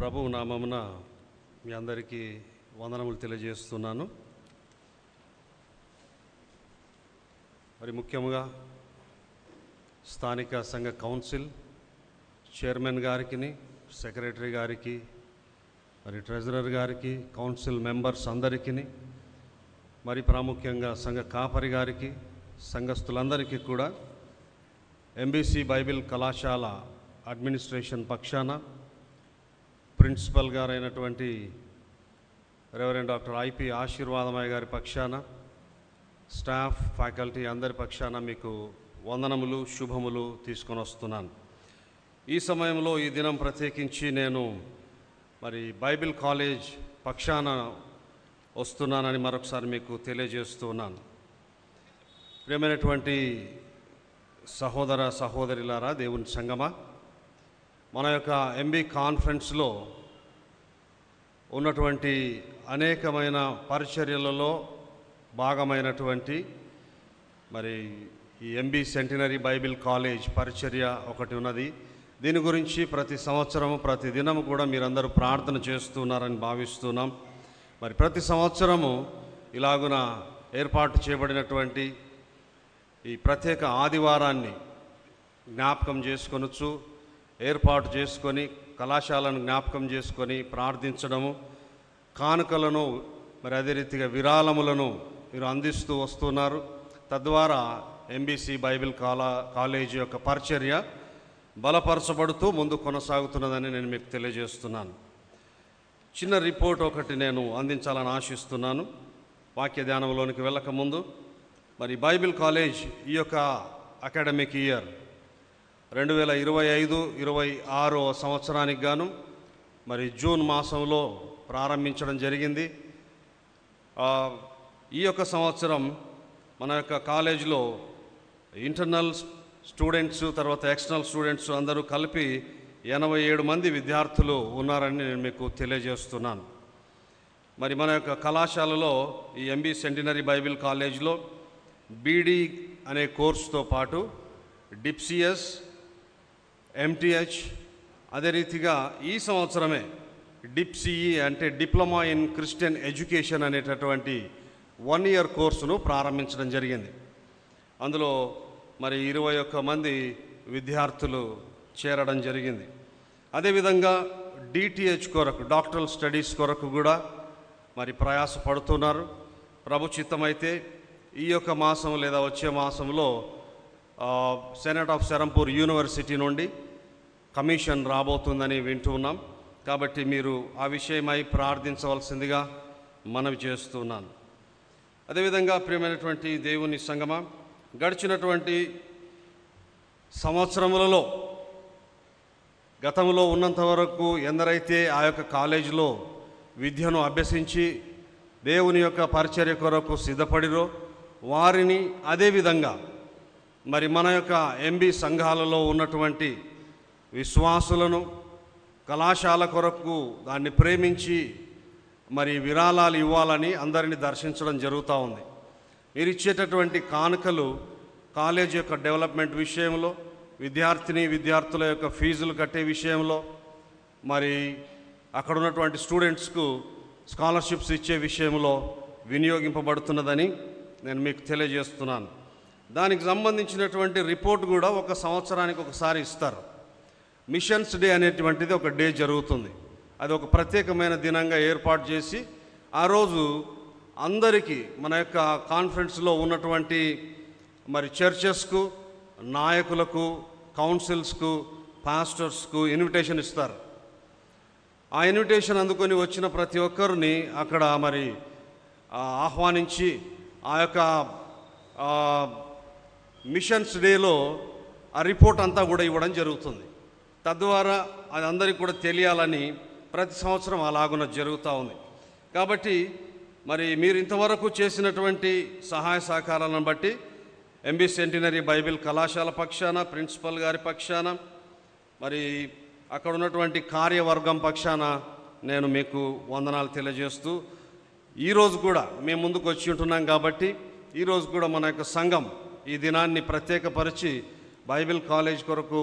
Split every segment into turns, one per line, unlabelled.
ప్రభువు నామమున మీ అందరికీ వందనములు తెలియజేస్తున్నాను. మరి ముఖ్యంగా స్థానిక సంఘ కౌన్సిల్ చైర్మన్ గారికి, సెక్రటరీ గారికి, మరి ట్రెజరర్ గారికి, కౌన్సిల్ మెంబర్స్ అందరికీ, మరి ప్రాముఖ్యంగా సంఘ కాపరి గారికి, సంఘస్థులందరికీ కూడా ఎంబీసీ బైబిల్ కళాశాల అడ్మినిస్ట్రేషన్ పక్షాన ప్రిన్సిపల్ గారైనటువంటి రెవరెండ్ డాక్టర్ ఐపి ఆశీర్వాదమయ్య గారి పక్షాన, స్టాఫ్, ఫ్యాకల్టీ అందరి పక్షాన మీకు వందనములు, శుభములు తీసుకొని వస్తున్నాను. ఈ సమయంలో ఈ దినం ప్రత్యేకించి నేను మరి బైబిల్ కాలేజ్ పక్షాన వస్తున్నానని మరొకసారి మీకు తెలియజేస్తున్నాను. ప్రియమైనటువంటి సహోదర సహోదరులారా, దేవుని సంగమా, మన యొక్క ఎంబీ కాన్ఫరెన్స్లో ఉన్నటువంటి అనేకమైన పరిచర్యలలో భాగమైనటువంటి మరి ఈ ఎంబీ సెంటినరీ బైబిల్ కాలేజ్ పరిచర్య ఒకటి ఉన్నది. దీని గురించి ప్రతి సంవత్సరము ప్రతి దినము కూడా మీరందరూ ప్రార్థన చేస్తున్నారని భావిస్తున్నాం. మరి ప్రతి సంవత్సరము ఇలాగున ఏర్పాటు చేయబడినటువంటి ఈ ప్రత్యేక ఆదివారాన్ని జ్ఞాపకం చేసుకొనొచ్చు, ఏర్పాటు చేసుకొని కళాశాలను జ్ఞాపకం చేసుకొని ప్రార్థించడము, కానుకలను మరి అదే రీతిగా విరాళములను మీరు అందిస్తూ వస్తున్నారు. తద్వారా ఎంబీసీ బైబిల్ కాలేజీ యొక్క పరిచర్య బలపరచబడుతూ ముందు కొనసాగుతున్నదని నేను మీకు తెలియజేస్తున్నాను. చిన్న రిపోర్ట్ ఒకటి నేను అందించాలని ఆశిస్తున్నాను. వాక్య ధ్యానంలోనికి వెళ్ళకముందు మరి బైబిల్ కాలేజ్ ఈ యొక్క అకాడమిక్ ఇయర్ 2025-26 సంవత్సరానికి గాను మరి జూన్ మాసంలో ప్రారంభించడం జరిగింది. ఈ యొక్క సంవత్సరం మన యొక్క కాలేజీలో ఇంటర్నల్ స్టూడెంట్స్, తర్వాత ఎక్స్టర్నల్ స్టూడెంట్స్ అందరూ కలిపి 87 మంది విద్యార్థులు ఉన్నారని నేను మీకు తెలియజేస్తున్నాను. మరి మన యొక్క కళాశాలలో ఈ ఎంబీ సెంటినరీ బైబిల్ కాలేజ్లో బీడీ అనే కోర్సుతో పాటు డిప్సిఎస్, ఎంటీహెచ్, అదే రీతిగా ఈ సంవత్సరమే డిప్సిఈ అంటే డిప్లొమా ఇన్ క్రిస్టియన్ ఎడ్యుకేషన్ అనేటటువంటి 1 ఇయర్ కోర్సును ప్రారంభించడం జరిగింది. అందులో మరి 21 మంది విద్యార్థులు చేరడం జరిగింది. అదేవిధంగా డిటిహెచ్ కొరకు, డాక్టరల్ స్టడీస్ కొరకు కూడా మరి ప్రయాసపడుతున్నారు. ప్రభు చిత్తమైతే ఈ యొక్క మాసం లేదా వచ్చే మాసంలో సెనేట్ ఆఫ్ సెరంపూర్ యూనివర్సిటీ నుండి కమిషన్ రాబోతుందని వింటున్నాం. కాబట్టి మీరు ఆ విషయమై ప్రార్థించవలసిందిగా మనవి చేస్తున్నాను. అదేవిధంగా ప్రియమైనటువంటి దేవుని సంగమా, గడిచినటువంటి సంవత్సరములలో గతంలో ఉన్నంత వరకు ఎందరైతే ఆ యొక్క కాలేజీలో విద్యను అభ్యసించి దేవుని యొక్క పరిచర్య కొరకు సిద్ధపడిరో వారిని, అదేవిధంగా మరి మన యొక్క ఎంబీ సంఘాలలో ఉన్నటువంటి విశ్వాసులను కళాశాల కొరకు దాన్ని ప్రేమించి మరి విరాళాలు ఇవ్వాలని అందరినీ దర్శించడం జరుగుతూ ఉంది. మీరు ఇచ్చేటటువంటి కానుకలు కాలేజ్ యొక్క డెవలప్మెంట్ విషయంలో, విద్యార్థుల యొక్క ఫీజులు కట్టే విషయంలో, మరి అక్కడ ఉన్నటువంటి స్టూడెంట్స్కు స్కాలర్షిప్స్ ఇచ్చే విషయంలో వినియోగింపబడుతున్నదని నేను మీకు తెలియజేస్తున్నాను. దానికి సంబంధించినటువంటి రిపోర్ట్ కూడా ఒక సంవత్సరానికి ఒకసారి ఇస్తారు. మిషన్స్ డే అనేటువంటిది ఒక డే జరుగుతుంది. అది ఒక ప్రత్యేకమైన దినంగా ఏర్పాటు చేసి ఆ రోజు అందరికీ మన యొక్క కాన్ఫరెన్స్లో ఉన్నటువంటి మరి చర్చెస్కు, నాయకులకు, కౌన్సిల్స్కు, పాస్టర్స్కు ఇన్విటేషన్ ఇస్తారు. ఆ ఇన్విటేషన్ అందుకొని వచ్చిన ప్రతి ఒక్కరిని అక్కడ మరి ఆహ్వానించి ఆ యొక్క మిషన్స్ డేలో ఆ రిపోర్ట్ అంతా కూడా ఇవ్వడం జరుగుతుంది. తద్వారా అది అందరికీ కూడా తెలియాలని ప్రతి సంవత్సరం అలాగున జరుగుతూ ఉంది. కాబట్టి మరి మీరు ఇంతవరకు చేసినటువంటి సహాయ సహకారాలను బట్టి ఎంబీ సెంటినరీ బైబిల్ కళాశాల పక్షాన, ప్రిన్సిపల్ గారి పక్షాన, మరి అక్కడ ఉన్నటువంటి కార్యవర్గం పక్షాన నేను మీకు వందనాలు తెలియజేస్తూ, ఈరోజు కూడా మేము ముందుకు వచ్చి ఉంటున్నాం కాబట్టి ఈరోజు కూడా మన యొక్క సంఘం ఈ దినాన్ని ప్రత్యేకపరిచి బైబిల్ కాలేజ్ కొరకు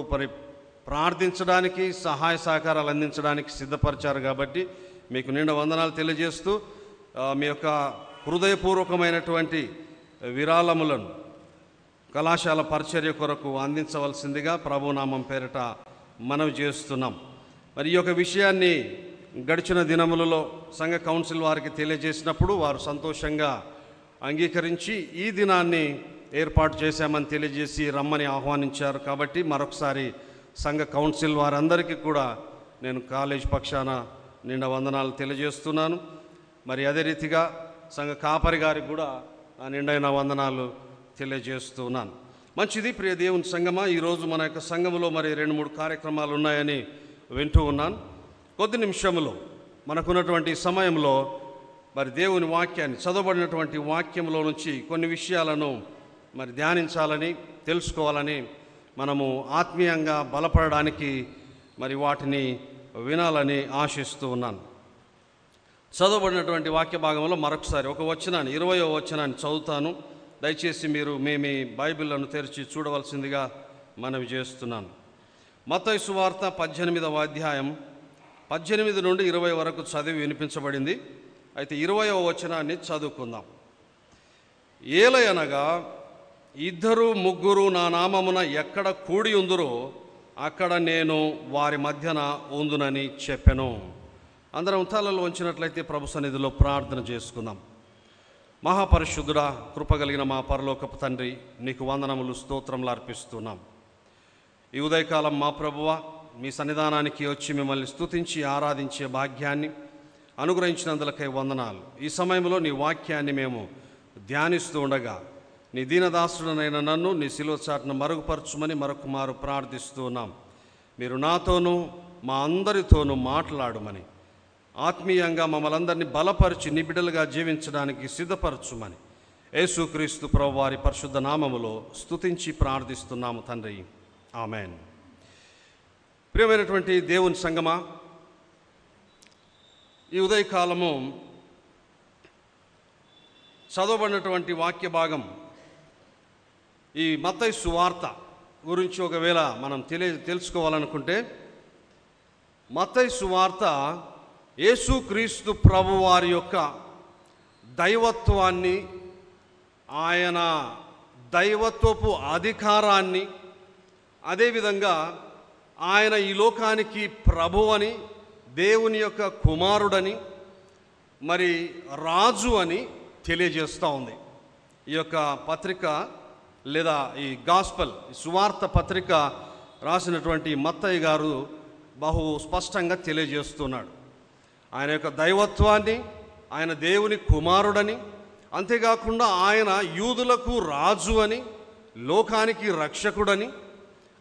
ప్రార్థించడానికి, సహాయ సహకారాలు అందించడానికి సిద్ధపరిచారు. కాబట్టి మీకు నిండు వందనాలు తెలియజేస్తూ మీ యొక్క హృదయపూర్వకమైనటువంటి విరాళములను కళాశాల పరిచర్య కొరకు అందించవలసిందిగా ప్రభునామం పేరిట మనవి చేస్తున్నాం. మరి ఈ యొక్క విషయాన్ని గడిచిన దినములలో సంఘ కౌన్సిల్ వారికి తెలియజేసినప్పుడు వారు సంతోషంగా అంగీకరించి ఈ దినాన్ని ఏర్పాటు చేశామని తెలియజేసి రమ్మని ఆహ్వానించారు. కాబట్టి మరొకసారి సంఘ కౌన్సిల్ వారందరికీ కూడా నేను కాలేజ్ పక్షాన నిండా వందనాలు తెలియజేస్తున్నాను. మరి అదే రీతిగా సంఘ కాపరి గారికి కూడా నిండైన వందనాలు తెలియజేస్తున్నాను. మంచిది ప్రియ దేవుని సంఘమా, ఈరోజు మన యొక్క సంఘములో మరి 2-3 కార్యక్రమాలు ఉన్నాయని వింటూ ఉన్నాను. కొద్ది నిమిషంలో మనకున్నటువంటి సమయంలో మరి దేవుని వాక్యాన్ని, చదవబడినటువంటి వాక్యంలో నుంచి కొన్ని విషయాలను మరి ధ్యానించాలని, తెలుసుకోవాలని, మనము ఆత్మీయంగా బలపడడానికి మరి వాటిని వినాలని ఆశిస్తూ ఉన్నాను. చదవబడినటువంటి వాక్య భాగంలో మరొకసారి ఒక వచనాన్ని, 20వ వచనాన్ని చదువుతాను. దయచేసి మీరు మీ బైబిళ్లను తెరిచి చూడవలసిందిగా మనవి చేస్తున్నాను. మత్తయి సువార్త 18వ అధ్యాయం 18 నుండి 20 వరకు చదివి వినిపించబడింది. అయితే 20వ వచనాన్ని చదువుకుందాం. ఏలయనగా 2-3 నా నామమున ఎక్కడ కూడి ఉందురో అక్కడ నేను వారి మధ్యన ఉందునని చెప్పెను. అందరం తలలు వంచినట్లయితే ప్రభు సన్నిధిలో ప్రార్థన చేసుకుందాం. మహాపరిశుద్ధుడా, కృపగలిగిన మా పరలోకపు తండ్రి, నీకు వందనములు, స్తోత్రములు అర్పిస్తున్నాం. ఈ ఉదయకాలం మా ప్రభువ మీ సన్నిధానానికి వచ్చి మిమ్మల్ని స్తుతించి ఆరాధించే భాగ్యాన్ని అనుగ్రహించినందులకై వందనాలు. ఈ సమయంలో నీ వాక్యాన్ని మేము ధ్యానిస్తూ ఉండగా నీ దీనదాసుడనైన నన్ను నీ శిలువ చాటున మరుగుపరచుమని మరొక మారు ప్రార్థిస్తూ ఉన్నాం. మీరు నాతోనూ మా అందరితోనూ మాట్లాడమని, ఆత్మీయంగా మమ్మల్ని అందరినీ బలపరిచి నీ బిడ్డలుగా జీవించడానికి సిద్ధపరచుమని యేసుక్రీస్తు ప్రభువు వారి పరిశుద్ధ నామములో స్తుతించి ప్రార్థిస్తున్నాము తండ్రి, ఆమెన్. ప్రియమైనటువంటి దేవుని సంగమా, ఈ ఉదయకాలము చదవబడినటువంటి వాక్య భాగం ఈ మత్తయి సువార్త గురించి ఒకవేళ మనం తెలుసుకోవాలనుకుంటే, మత్తయి సువార్త యేసుక్రీస్తు ప్రభువారి యొక్క దైవత్వాన్ని, ఆయన దైవత్వపు అధికారాన్ని, అదేవిధంగా ఆయన ఈ లోకానికి ప్రభువని, దేవుని యొక్క కుమారుడని, మరి రాజు అని తెలియజేస్తూ ఉంది. ఈ యొక్క పత్రిక లేదా ఈ గాస్పల్, సువార్త పత్రిక రాసినటువంటి మత్తయి గారు బహు స్పష్టంగా తెలియజేస్తున్నాడు. ఆయన యొక్క దైవత్వాన్ని, ఆయన దేవుని కుమారుడని, అంతేకాకుండా ఆయన యూదులకు రాజు అని, లోకానికి రక్షకుడని,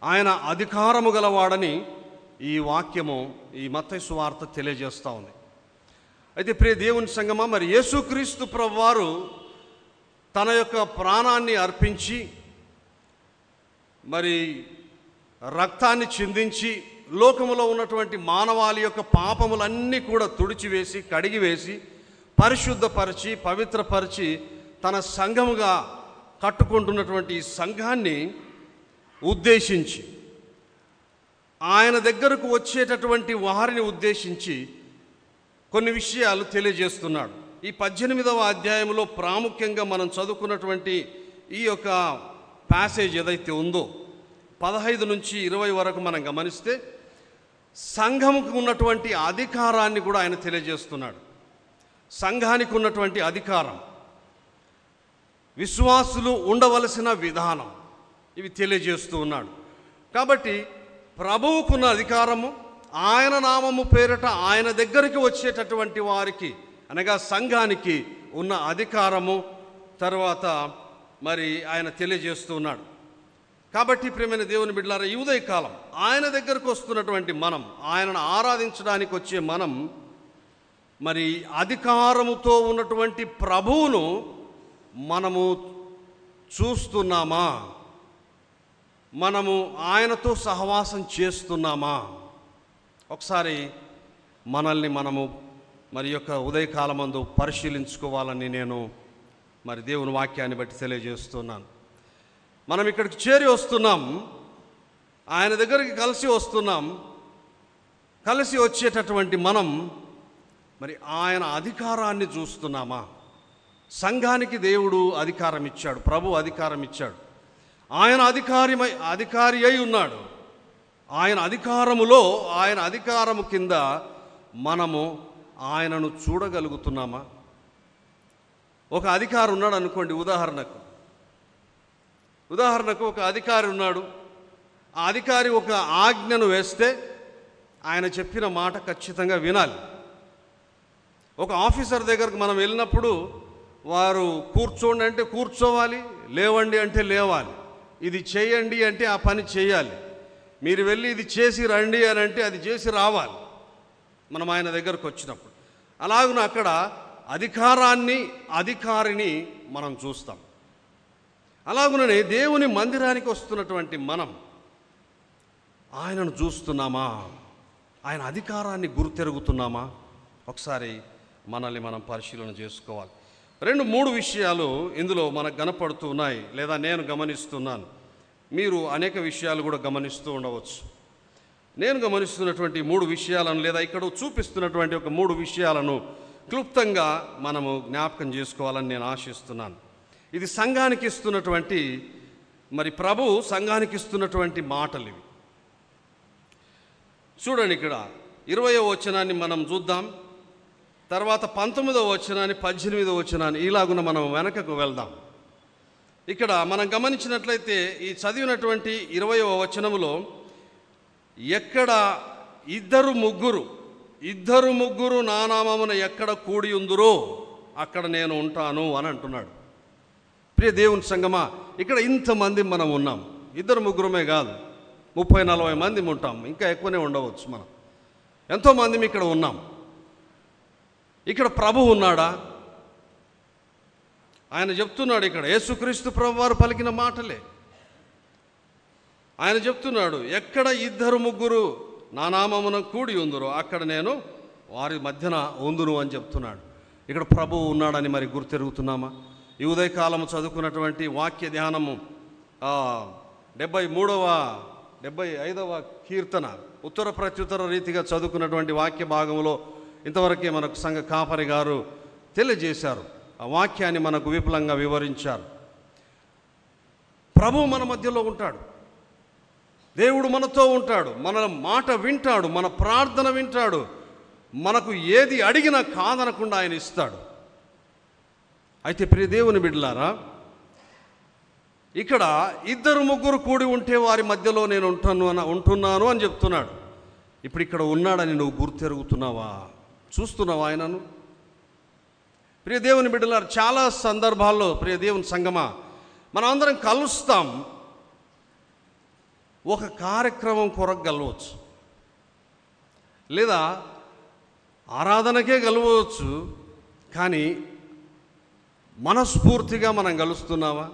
ఆయన అధికారము గలవాడని ఈ వాక్యము, ఈ మత్తయి సువార్త తెలియజేస్తూ ఉంది. అయితే ప్రియ దేవుని సంగమా, మరి యేసుక్రీస్తు ప్రభువారు తన యొక్క ప్రాణాన్ని అర్పించి, మరి రక్తాన్ని చిందించి, లోకములో ఉన్నటువంటి మానవాళి యొక్క పాపములన్నీ కూడా తుడిచివేసి, కడిగివేసి, పరిశుద్ధపరిచి, పవిత్రపరిచి తన సంఘముగా కట్టుకుంటున్నటువంటి ఈ సంఘాన్ని ఉద్దేశించి, ఆయన దగ్గరకు వచ్చేటటువంటి వారిని ఉద్దేశించి కొన్ని విషయాలు తెలియజేస్తున్నాడు. ఈ 18వ అధ్యాయంలో ప్రాముఖ్యంగా మనం చదువుకున్నటువంటి ఈ యొక్క ప్యాసేజ్ ఏదైతే ఉందో 15 నుంచి 20 వరకు మనం గమనిస్తే సంఘముకు ఉన్నటువంటి అధికారాన్ని కూడా ఆయన తెలియజేస్తున్నాడు. సంఘానికి ఉన్నటువంటి అధికారం, విశ్వాసులు ఉండవలసిన విధానం, ఇవి తెలియజేస్తూ ఉన్నాడు. కాబట్టి ప్రభువుకున్న అధికారము, ఆయన నామము పేరిట ఆయన దగ్గరికి వచ్చేటటువంటి వారికి అనగా సంఘానికి ఉన్న అధికారము తర్వాత మరి ఆయన తెలియజేస్తూ ఉన్నాడు. కాబట్టి ప్రియమైన దేవుని బిడ్డలారా, ఈ ఉదయకాలం ఆయన దగ్గరకు వస్తున్నటువంటి మనం, ఆయనను ఆరాధించడానికి వచ్చే మనం, మరి అధికారముతో ఉన్నటువంటి ప్రభువును మనము చూస్తున్నామా? మనము ఆయనతో సహవాసం చేస్తున్నామా? ఒకసారి మనల్ని మనము మరి యొక్క ఉదయకాలమందు పరిశీలించుకోవాలని నేను మరి దేవుని వాక్యాన్ని బట్టి తెలియజేస్తున్నాను. మనం ఇక్కడికి చేరి వస్తున్నాం. ఆయన దగ్గరికి కలిసి వస్తున్నాం. కలిసి వచ్చేటటువంటి మనం మరి ఆయన అధికారాన్ని చూస్తున్నామా? సంఘానికి దేవుడు అధికారం ఇచ్చాడు, ప్రభు అధికారం ఇచ్చాడు. ఆయన అధికారి అయి ఉన్నాడు. ఆయన అధికారములో, ఆయన అధికారము కింద మనము ఆయనను చూడగలుగుతున్నామా? ఒక అధికారి ఉన్నాడు అనుకోండి, ఉదాహరణకు ఒక అధికారి ఉన్నాడు. ఆ అధికారి ఒక ఆజ్ఞను వేస్తే ఆయన చెప్పిన మాట ఖచ్చితంగా వినాలి. ఒక ఆఫీసర్ దగ్గరకు మనం వెళ్ళినప్పుడు వారు కూర్చోండి అంటే కూర్చోవాలి, లేవండి అంటే లేవాలి, ఇది చేయండి అంటే ఆ పని చేయాలి, మీరు వెళ్ళి ఇది చేసి రండి అని అంటే అది చేసి రావాలి మనం ఆయన దగ్గరకు వచ్చినప్పుడు. అలాగున అక్కడ అధికారిని మనం చూస్తాం. అలాగుననే దేవుని మందిరానికి వస్తున్నటువంటి మనం ఆయనను చూస్తున్నామా? ఆయన అధికారాన్ని గుర్తెరుగుతున్నామా? ఒకసారి మనల్ని మనం పరిశీలన చేసుకోవాలి. 2-3 విషయాలు ఇందులో మనకు కనపడుతూ ఉన్నాయి, లేదా నేను గమనిస్తున్నాను. మీరు అనేక విషయాలు కూడా గమనిస్తూ ఉండవచ్చు. నేను గమనిస్తున్నటువంటి 3 విషయాలను, లేదా ఇక్కడ చూపిస్తున్నటువంటి ఒక 3 విషయాలను క్లుప్తంగా మనము జ్ఞాపకం చేసుకోవాలని నేను ఆశిస్తున్నాను. ఇది సంఘానికి ఇస్తున్నటువంటి, మరి ప్రభు సంఘానికి ఇస్తున్నటువంటి మాటలు ఇవి. చూడండి, ఇక్కడ 20వ వచనాన్ని మనం చూద్దాం. తర్వాత 19వ వచనాన్ని, 18వ వచనాన్ని, ఇలాగున మనం వెనకకు వెళ్దాం. ఇక్కడ మనం గమనించినట్లయితే ఈ చదివినటువంటి 20వ వచనములో ఎక్కడ ఇద్దరు ముగ్గురు నా నామమున ఎక్కడ కూడి ఉందురో అక్కడ నేను ఉంటాను అని అంటున్నాడు. ప్రియ దేవుని సంగమా, ఇక్కడ ఇంతమంది మనం ఉన్నాం. 2-3 కాదు, 30-40 మంది ఉంటాం, ఇంకా ఎక్కువనే ఉండవచ్చు. మనం ఎంతోమంది ఇక్కడ ఉన్నాం. ఇక్కడ ప్రభు ఉన్నాడా? ఆయన చెప్తున్నాడు, ఇక్కడ యేసుక్రీస్తు ప్రభు వారు పలికిన మాటలే ఆయన చెప్తున్నాడు. ఎక్కడ 2-3 నా నామమున కూడి ఉందురో అక్కడ నేను వారి మధ్యన ఉందును అని చెప్తున్నాడు. ఇక్కడ ప్రభువు ఉన్నాడని మరి గుర్తెరుగుతున్నామా? ఈ ఉదయకాలము చదువుకున్నటువంటి వాక్య ధ్యానము 75వ కీర్తన ఉత్తర ప్రత్యుత్తర రీతిగా చదువుకున్నటువంటి వాక్య భాగంలో ఇంతవరకే మనకు సంఘ కాపరి గారు తెలియజేశారు. ఆ వాక్యాన్ని మనకు విపులంగా వివరించారు. ప్రభువు మన మధ్యలో ఉంటాడు, దేవుడు మనతో ఉంటాడు, మన మాట వింటాడు, మన ప్రార్థన వింటాడు, మనకు ఏది అడిగినా కాదనకుండా ఆయన ఇస్తాడు. అయితే ప్రియ దేవుని బిడ్డలారా, ఇక్కడ 2-3 కూడి ఉంటే వారి మధ్యలో నేను ఉంటున్నాను అని చెప్తున్నాడు. ఇప్పుడు ఇక్కడ ఉన్నాడని నువ్వు గుర్తెరుగుతున్నావా? చూస్తున్నావా ఆయనను? ప్రియ దేవుని బిడ్డలారా, చాలా సందర్భాల్లో ప్రియ దేవుని సంగమా మనం అందరం కలుస్తాం. ఒక కార్యక్రమం కొరకు కలవచ్చు, లేదా ఆరాధనకే కలవచ్చు, కానీ మనస్ఫూర్తిగా మనం కలుస్తున్నావా?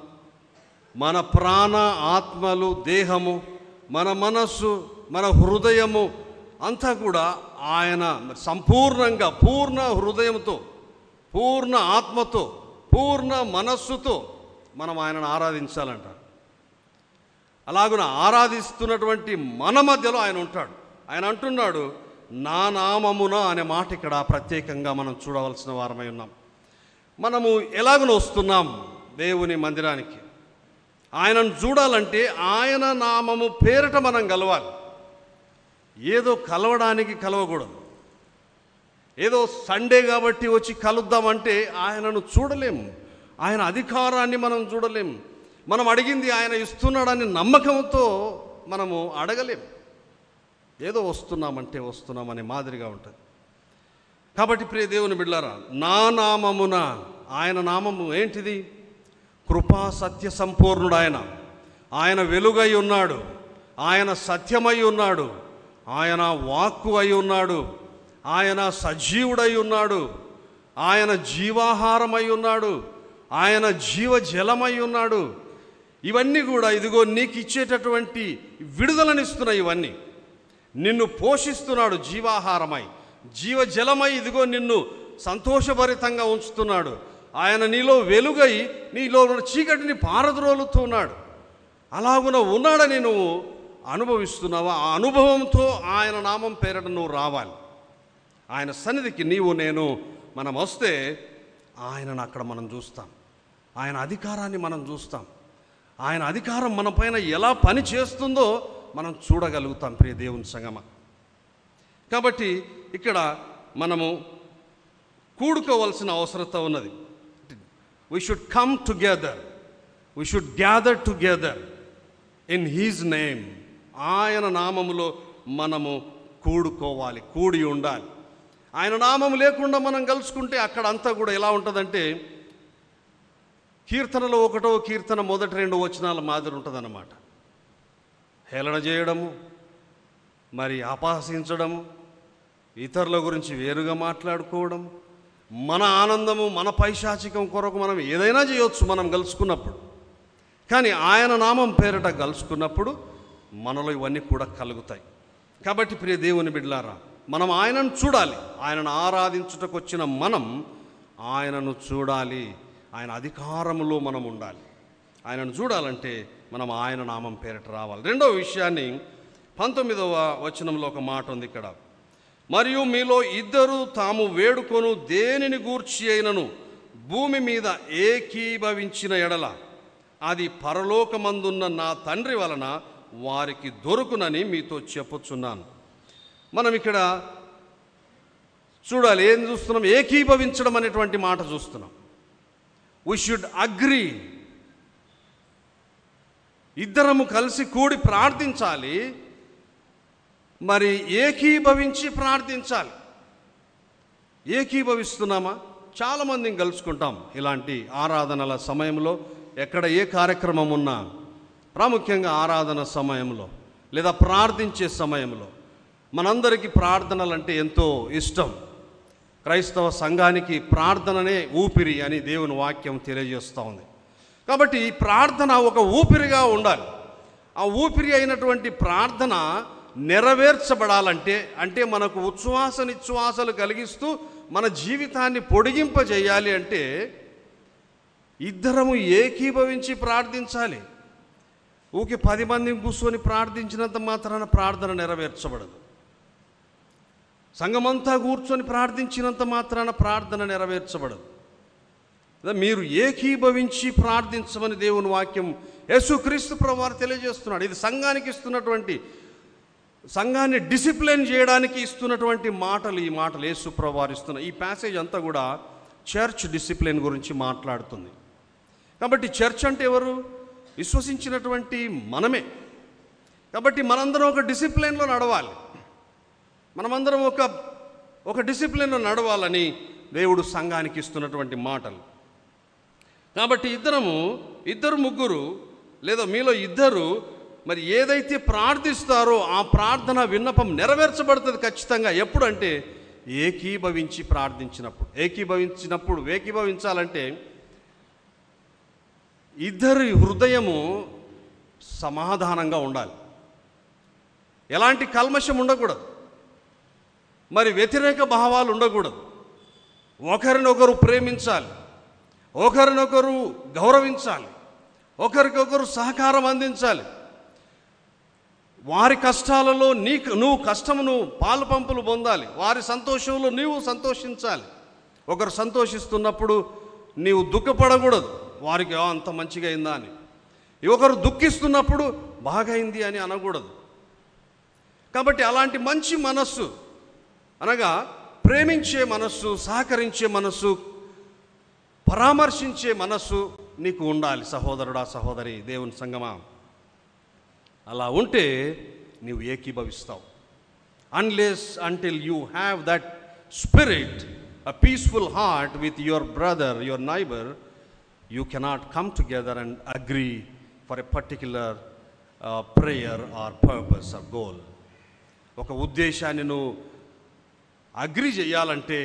మన ప్రాణ ఆత్మలు, దేహము, మన మనస్సు, మన హృదయము అంతా కూడా ఆయన సంపూర్ణంగా, పూర్ణ హృదయంతో, పూర్ణ ఆత్మతో, పూర్ణ మనస్సుతో మనం ఆయనను ఆరాధించాలంట. అలాగున ఆరాధిస్తున్నటువంటి మన మధ్యలో ఆయన ఉంటాడు. ఆయన అంటున్నాడు, నా నామమున అనే మాట ఇక్కడ ప్రత్యేకంగా మనం చూడవలసిన వారమై ఉన్నాం. మనము ఎలాగున వస్తున్నాం దేవుని మందిరానికి? ఆయనను చూడాలంటే ఆయన నామము పేరిట మనం కలవాలి. ఏదో కలవడానికి కలవకూడదు. ఏదో సండే కాబట్టి వచ్చి కలుద్దామంటే ఆయనను చూడలేము. ఆయన అధికారాన్ని మనం చూడలేము. మనం అడిగింది ఆయన ఇస్తున్నాడని నమ్మకంతో మనము అడగలేము. ఏదో వస్తున్నామంటే వస్తున్నామనే మాదిరిగా ఉంటుంది. కాబట్టి ప్రియ దేవుని బిడ్డలారా, నా నామమున, ఆయన నామము ఏంటిది? కృపా సత్య సంపూర్ణుడు ఆయన వెలుగై ఉన్నాడు, ఆయన సత్యమై ఉన్నాడు, ఆయన వాక్కు అయి ఉన్నాడు, ఆయన సజీవుడై ఉన్నాడు, ఆయన జీవాహారమై ఉన్నాడు, ఆయన జీవజలమై ఉన్నాడు. ఇవన్నీ కూడా ఇదిగో నీకు ఇచ్చేటటువంటి విడుదలనిస్తున్నాయి. ఇవన్నీ నిన్ను పోషిస్తున్నాడు జీవాహారమై, జీవజలమై ఇదిగో నిన్ను సంతోషభరితంగా ఉంచుతున్నాడు. ఆయన నీలో వెలుగై నీలో చీకటిని పారద్రోలుతున్నాడు. అలాగున ఉన్నాడని నువ్వు అనుభవిస్తున్నావో ఆ అనుభవంతో ఆయన నామం పేరిట నువ్వు రావాలి. ఆయన సన్నిధికి నీవు నేను మనం వస్తే ఆయనను అక్కడ మనం చూస్తాం. ఆయన అధికారాన్ని మనం చూస్తాం. ఆయన అధికారం మన పైన ఎలా పని చేస్తుందో మనం చూడగలుగుతాం ప్రియ దేవుని సంగమ. కాబట్టి ఇక్కడ మనము కూడుకోవాల్సిన అవసరత ఉన్నది. We should come together, we should gather together in he's name. ఆయన నామములో మనము కూడుకోవాలి, కూడి ఉండాలి. ఆయన నామం లేకుండా మనం కలుసుకుంటే అక్కడ అంతా కూడా ఎలా ఉంటుందంటే కీర్తనలో 1వ కీర్తన మొదటి 2 వచనాల మాదిరి ఉంటుందన్నమాట. హేళన చేయడము, మరి అపహసించడము, ఇతరుల గురించి వేరుగా మాట్లాడుకోవడం, మన ఆనందము మన పైశాచికం కొరకు మనం ఏదైనా చేయొచ్చు మనం కలుసుకున్నప్పుడు. కానీ ఆయన నామం పేరిట కలుసుకున్నప్పుడు మనలో ఇవన్నీ కూడా కలుగుతాయి. కాబట్టి ప్రియ దేవుని బిడ్డలారా, మనం ఆయనను చూడాలి. ఆయనను ఆరాధించుటకు వచ్చిన మనం ఆయనను చూడాలి. ఆయన అధికారంలో మనం ఉండాలి. ఆయనను చూడాలంటే మనం ఆయన నామం పేరిట రావాలి. రెండవ విషయాన్ని 19వ వచనంలో ఒక మాట ఉంది ఇక్కడ. మరియు మీలో ఇద్దరు తాము వేడుకొను దేనిని గూర్చి అయినను భూమి మీద ఏకీభవించిన ఎడల అది పరలోకమందున్న నా తండ్రి వలన వారికి దొరుకునని మీతో చెప్పుచున్నాను. మనం ఇక్కడ చూడాలి, ఏం చూస్తున్నాం? ఏకీభవించడం అనేటువంటి మాట చూస్తున్నాం. We should agree. ఇద్దరము కలిసి కూడి ప్రార్థించాలి, మరి ఏకీభవించి ప్రార్థించాలి. ఏకీభవిస్తున్నామా? చాలామందిని కలుసుకుంటాం ఇలాంటి ఆరాధనల సమయంలో. ఎక్కడ ఏ కార్యక్రమం ఉన్నా, ప్రాముఖ్యంగా ఆరాధన సమయంలో లేదా ప్రార్థించే సమయంలో మనందరికీ ప్రార్థనలు అంటే ఎంతో ఇష్టం. క్రైస్తవ సంఘానికి ప్రార్థననే ఊపిరి అని దేవుని వాక్యం తెలియజేస్తూ ఉంది. కాబట్టి ఈ ప్రార్థన ఒక ఊపిరిగా ఉండాలి. ఆ ఊపిరి అయినటువంటి ప్రార్థన నెరవేర్చబడాలంటే, అంటే మనకు ఉచ్ఛ్వాస నిశ్వాసాలు కలిగిస్తూ మన జీవితాన్ని పొడిగింపజేయాలి అంటే ఇద్దరము ఏకీభవించి ప్రార్థించాలి. ఊకే 10 మందిని కూర్చొని ప్రార్థించినంత మాత్రాన ప్రార్థన నెరవేర్చబడదు. సంఘమంతా కూర్చొని ప్రార్థించినంత మాత్రాన ప్రార్థన నెరవేర్చబడదు. మీరు ఏకీభవించి ప్రార్థించమని దేవుని వాక్యం యేసుక్రీస్తు ప్రభువారు తెలియజేస్తున్నాడు. ఇది సంఘానికి ఇస్తున్నటువంటి, సంఘాన్ని డిసిప్లిన్ చేయడానికి ఇస్తున్నటువంటి మాటలు. ఈ మాటలు యేసు ప్రభువారు ఇస్తున్నారు. ఈ ప్యాసేజ్ అంతా కూడా చర్చ్ డిసిప్లిన్ గురించి మాట్లాడుతుంది. కాబట్టి చర్చ్ అంటే ఎవరు? విశ్వసించినటువంటి మనమే. కాబట్టి మనందరం ఒక డిసిప్లిన్లో నడవాలి. మనమందరం ఒక డిసిప్లిన్లో నడవాలని దేవుడు సంఘానికి ఇస్తున్నటువంటి మాటలు. కాబట్టి ఇద్దరు ముగ్గురు లేదా మీలో ఇద్దరు మరి ఏదైతే ప్రార్థిస్తారో ఆ ప్రార్థన విన్నపం నెరవేర్చబడుతుంది ఖచ్చితంగా. ఎప్పుడంటే ఏకీభవించి ప్రార్థించినప్పుడు. ఏకీభవించాలంటే ఇద్దరి హృదయము సమాధానంగా ఉండాలి. ఎలాంటి కల్మషం ఉండకూడదు, మరి వ్యతిరేక భావాలు ఉండకూడదు. ఒకరినొకరు ప్రేమించాలి, ఒకరినొకరు గౌరవించాలి, ఒకరికొకరు సహకారం అందించాలి. వారి కష్టాలలో నువ్వు కష్టమును పాలు పంపులు పొందాలి. వారి సంతోషంలో నీవు సంతోషించాలి. ఒకరు సంతోషిస్తున్నప్పుడు నీవు దుఃఖపడకూడదు, వారికి అంత మంచిగా అయిందా అని. ఒకరు దుఃఖిస్తున్నప్పుడు బాగైంది అని అనకూడదు. కాబట్టి అలాంటి మంచి మనస్సు, అనగా ప్రేమించే మనస్సు, సహకరించే మనస్సు, పరామర్శించే మనస్సు నీకు ఉండాలి సహోదరుడా, సహోదరి, దేవుని సంగమా. అలా ఉంటే నీవు ఏకీభవిస్తావు. until you have that spirit, a peaceful heart with your brother, your neighbor, you cannot come together and agree for a particular prayer or purpose or goal. ఒక ఉద్దేశాన్ని నువ్వు అగ్రి చేయాలంటే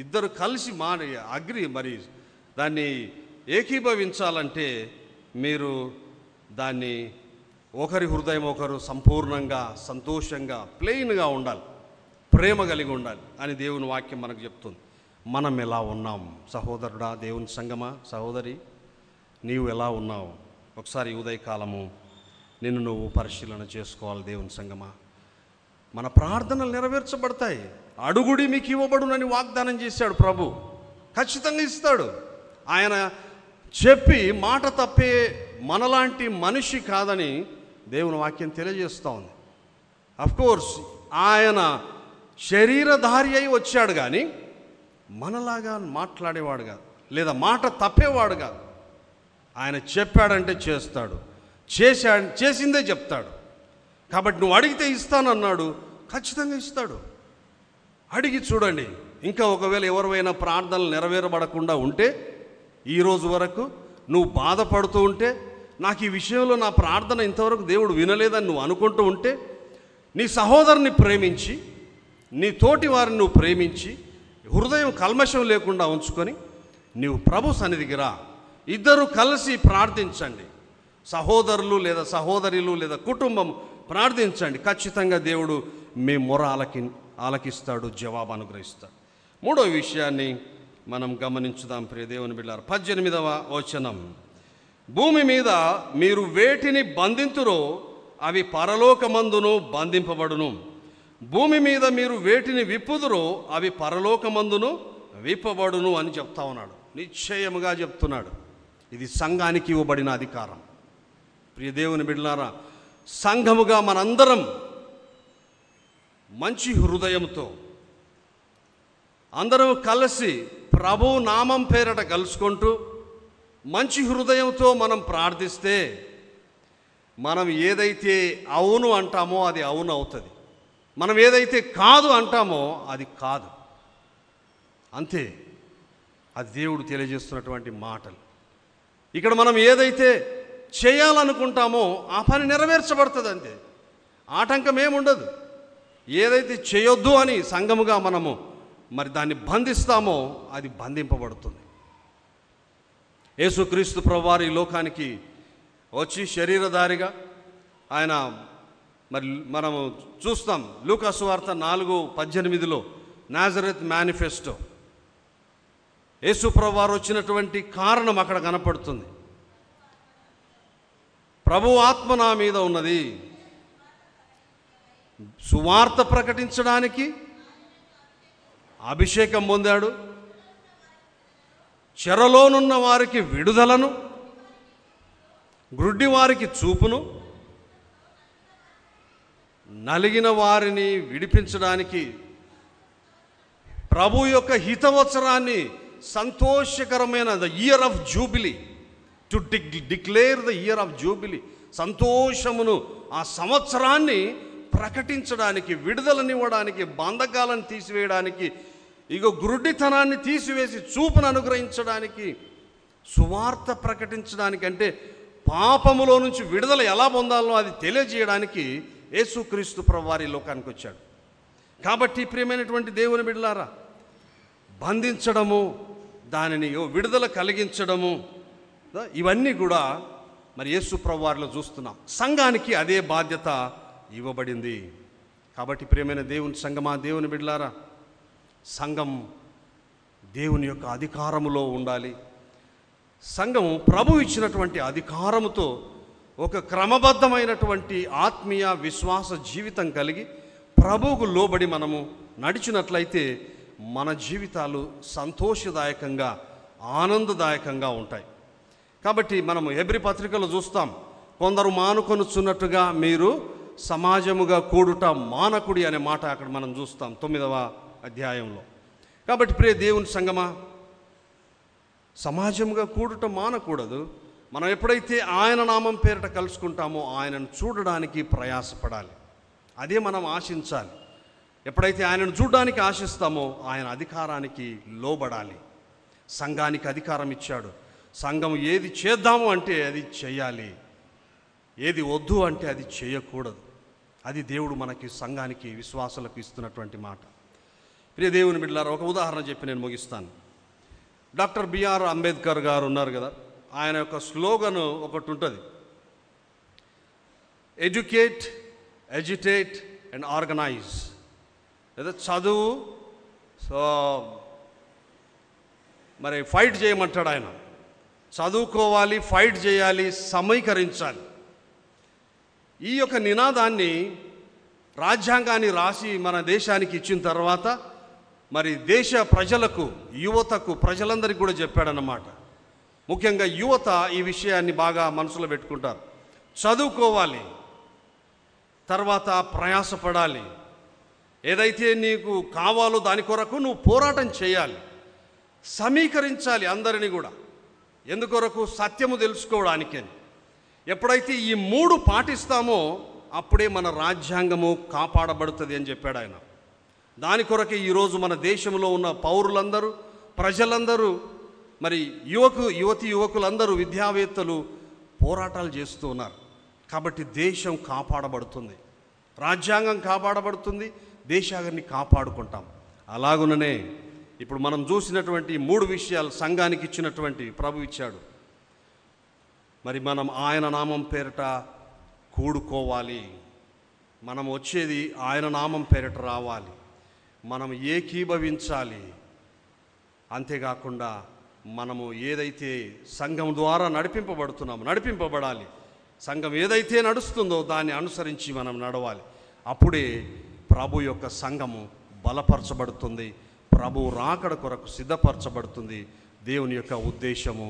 ఇద్దరు కలిసి మరి దాన్ని ఏకీభవించాలంటే మీరు దాన్ని ఒకరి హృదయం ఒకరు సంపూర్ణంగా సంతోషంగా ప్లెయిన్గా ఉండాలి, ప్రేమ కలిగి ఉండాలి అని దేవుని వాక్యం మనకు చెప్తుంది. మనం ఎలా ఉన్నాం సహోదరుడా, దేవుని సంగమా, సహోదరి, నీవు ఎలా ఉన్నావు? ఒకసారి ఉదయకాలము నిన్ను నువ్వు పరిశీలన చేసుకోవాలి. దేవుని సంగమా, మన ప్రార్థనలు నెరవేర్చబడతాయి. అడుగుడి మీకు ఇవ్వబడునని వాగ్దానం చేశాడు ప్రభు. ఖచ్చితంగా ఇస్తాడు. ఆయన చెప్పి మాట తప్పే మనలాంటి మనిషి కాదని దేవుని వాక్యం తెలియజేస్తూ ఉంది. అఫ్కోర్స్ ఆయన శరీరధారి అయి వచ్చాడు, కానీ మనలాగా మాట్లాడేవాడు కాదు, లేదా మాట తప్పేవాడు కాదు. ఆయన చెప్పాడంటే చేస్తాడు, చేసిందే చెప్తాడు. కాబట్టి నువ్వు అడిగితే ఇస్తానన్నాడు, ఖచ్చితంగా ఇస్తాడు. అడిగి చూడండి. ఇంకా ఒకవేళ ఎవరివైనా ప్రార్థనలు నెరవేరబడకుండా ఉంటే, ఈరోజు వరకు నువ్వు బాధపడుతూ ఉంటే, నాకు ఈ విషయంలో నా ప్రార్థన ఇంతవరకు దేవుడు వినలేదని నువ్వు అనుకుంటూ ఉంటే, నీ సహోదరుని ప్రేమించి, నీ తోటి వారిని నువ్వు ప్రేమించి, హృదయం కల్మషం లేకుండా ఉంచుకొని నీవు ప్రభు సన్నిధికి రా. ఇద్దరు కలిసి ప్రార్థించండి. సహోదరులు లేదా సహోదరులు లేదా కుటుంబం ప్రార్థించండి. ఖచ్చితంగా దేవుడు మీ మొర ఆలకిస్తాడు, జవాబు అనుగ్రహిస్తాడు. మూడో విషయాన్ని మనం గమనించుదాం ప్రియ దేవుని బిడ్డలారా. 18వ వచనం, భూమి మీద మీరు వేటిని బంధింతురో అవి పరలోకమందును బంధింపబడును, భూమి మీద మీరు వేటిని విప్పుదురో అవి పరలోకమందును విప్పబడును అని చెప్తా ఉన్నాడు. నిశ్చయముగా చెప్తున్నాడు. ఇది సంఘానికి ఇవ్వబడిన అధికారం. ప్రియ దేవుని బిడ్డలారా, సంఘముగా మనందరం మంచి హృదయంతో అందరం కలిసి ప్రభు నామం పేరట కలుసుకుంటూ మంచి హృదయంతో మనం ప్రార్థిస్తే, మనం ఏదైతే అవును అంటామో అది అవును అవుతుంది, మనం ఏదైతే కాదు అంటామో అది కాదు. అంతే. అది దేవుడు తెలియజేస్తున్నటువంటి మాటలు. ఇక్కడ మనం ఏదైతే చేయాలనుకుంటామో ఆ పని నెరవేర్చబడుతుంది. అంతే, ఆటంకం ఏముండదు. ఏదైతే చేయొద్దు అని సంఘముగా మనము మరి దాన్ని బంధిస్తామో అది బంధింపబడుతుంది. యేసుక్రీస్తు ప్రభువారు ఈ లోకానికి వచ్చి శరీరధారిగా ఆయన మరి మనము చూస్తాం. లూకా సువార్త 4:18 నాజరేత్ మేనిఫెస్టో యేసు ప్రభువారు వచ్చినటువంటి కారణం అక్కడ కనపడుతుంది. ప్రభు ఆత్మ నా మీద ఉన్నది, సువార్త ప్రకటించడానికి అభిషేకం పొందాడు, చెరలోనున్న వారికి విడుదలను, గ్రుడ్డి వారికి చూపును, నలిగిన వారిని విడిపించడానికి, ప్రభు యొక్క హితవత్సరాన్ని, సంతోషకరమైన the year of jubilee, to declare the year of jubilee, సంతోషమును, ఆ సంవత్సరాన్ని ప్రకటించడానికి, విడుదలనివ్వడానికి, బంధకాలను తీసివేయడానికి, ఇగో గ్రుడ్డితనాన్ని తీసివేసి చూపును అనుగ్రహించడానికి, సువార్త ప్రకటించడానికి, అంటే పాపములో నుంచి విడుదల ఎలా పొందాలో అది తెలియజేయడానికి యేసుక్రీస్తు ప్రభువారు ఈ లోకానికి వచ్చాడు. కాబట్టి ప్రియమైనటువంటి దేవుని బిడ్డలారా, బంధించడము, దానిని విడుదల కలిగించడము, ఇవన్నీ కూడా మరి యేసు ప్రభువారిలో చూస్తున్నాం. సంఘానికి అదే బాధ్యత ఇవ్వబడింది. కాబట్టి ప్రియమైన దేవుని సంఘమా, దేవుని బిడ్డలారా, సంఘం దేవుని యొక్క అధికారములో ఉండాలి. సంఘము ప్రభు ఇచ్చినటువంటి అధికారముతో ఒక క్రమబద్ధమైనటువంటి ఆత్మీయ విశ్వాస జీవితం కలిగి ప్రభువుకు లోబడి మనము నడిచినట్లయితే మన జీవితాలు సంతోషదాయకంగా, ఆనందదాయకంగా ఉంటాయి. కాబట్టి మనము హెబ్రీ పత్రికలో చూస్తాం, కొందరు మానుకొనుచున్నట్టుగా మీరు సమాజముగా కూడుట మానకుడి అనే మాట అక్కడ మనం చూస్తాం 9వ అధ్యాయంలో. కాబట్టి ప్రియ దేవుని సంగమా, సమాజముగా కూడుట మానకూడదు. మనం ఎప్పుడైతే ఆయన నామం పేరిట కలుసుకుంటామో ఆయనను చూడడానికి ప్రయాసపడాలి. అదే మనం ఆశించాలి. ఎప్పుడైతే ఆయనను చూడడానికి ఆశిస్తామో ఆయన అధికారానికి లోబడాలి. సంఘానికి అధికారం ఇచ్చాడు. సంఘం ఏది చేద్దాము అంటే అది చేయాలి, ఏది వద్దు అంటే అది చేయకూడదు. అది దేవుడు మనకి, సంఘానికి, విశ్వాసులకు ఇస్తున్నటువంటి మాట. ప్రియ దేవుని బిడ్డలారా, ఒక ఉదాహరణ చెప్పి నేను ముగిస్తాను. డాక్టర్ బిఆర్ అంబేద్కర్ గారు ఉన్నారు కదా, ఆయన యొక్క స్లోగన్ ఒకటి ఉంటుంది, ఎడ్యుకేట్, ఎడ్యుటేట్ అండ్ ఆర్గనైజ్. లేదా చదువు, సో మరి ఫైట్ చేయమంటాడు ఆయన. చదువుకోవాలి, ఫైట్ చేయాలి, సమీకరించాలి. ఈ యొక్క నినాదాన్ని రాజ్యాంగాన్ని రాసి మన దేశానికి ఇచ్చిన తర్వాత మరి దేశ ప్రజలకు, యువతకు, ప్రజలందరికీ కూడా చెప్పాడన్నమాట. ముఖ్యంగా యువత ఈ విషయాన్ని బాగా మనసులో పెట్టుకుంటారు. చదువుకోవాలి, తర్వాత ప్రయాసపడాలి, ఏదైతే నీకు కావాలో దాని కొరకు నువ్వు పోరాటం చేయాలి, సమీకరించాలి అందరినీ కూడా. ఎందుకొరకు? సత్యము తెలుసుకోవడానికని. ఎప్పుడైతే ఈ 3 పాటిస్తామో అప్పుడే మన రాజ్యాంగము కాపాడబడుతుంది అని చెప్పాడు ఆయన. దాని కొరకే ఈరోజు మన దేశంలో ఉన్న పౌరులందరూ, ప్రజలందరూ, మరి యువకులందరూ, విద్యావేత్తలు పోరాటాలు చేస్తూ ఉన్నారు. కాబట్టి దేశం కాపాడబడుతుంది, రాజ్యాంగం కాపాడబడుతుంది, దేశాన్ని కాపాడుకుంటాం. అలాగుననే ఇప్పుడు మనం చూసినటువంటి 3 విషయాలు సంఘానికి ఇచ్చినటువంటి ప్రభు ఇచ్చాడు. మరి మనం ఆయన నామం పేరిట కూడుకోవాలి, మనం వచ్చేది ఆయన నామం పేరిట రావాలి, మనం ఏకీభవించాలి. అంతేకాకుండా మనము ఏదైతే సంఘం ద్వారా నడిపింపబడాలి. సంఘం ఏదైతే నడుస్తుందో దాన్ని అనుసరించి మనం నడవాలి. అప్పుడే ప్రభు యొక్క సంఘము బలపరచబడుతుంది, ప్రభు రాకడ కొరకు సిద్ధపరచబడుతుంది, దేవుని యొక్క ఉద్దేశము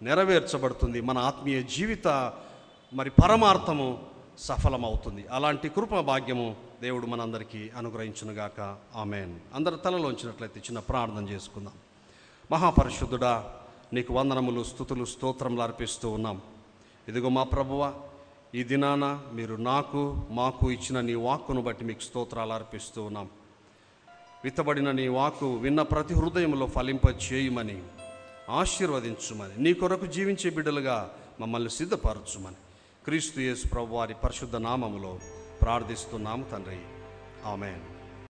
నెరవేర్చబడుతుంది, మన ఆత్మీయ జీవిత మరి పరమార్థము సఫలమవుతుంది. అలాంటి కృపా భాగ్యము దేవుడు మనందరికీ అనుగ్రహించునుగాక. ఆమేన్. అందరి తలలోంచినట్లయితే చిన్న ప్రార్థన చేసుకుందాం. మహాపరిశుద్ధుడా, నీకు వందనములు, స్తుతులు, స్తోత్రములు అర్పిస్తూ ఉన్నాం. ఇదిగో మా ప్రభువా, ఈ దినాన మీరు మాకు ఇచ్చిన నీ వాక్కును బట్టి మీకు స్తోత్రాలు అర్పిస్తూ ఉన్నాం. విత్తబడిన నీ వాక్కు విన్న ప్రతి హృదయంలో ఫలింప చేయమని, ఆశీర్వదించుమని, నీ కొరకు జీవించే బిడ్డలుగా మమ్మల్ని సిద్ధపరచుమని క్రీస్తు యేసు ప్రభువారి పరిశుద్ధ నామములో ప్రార్థిస్తున్నాము తండ్రి. ఆమేన్.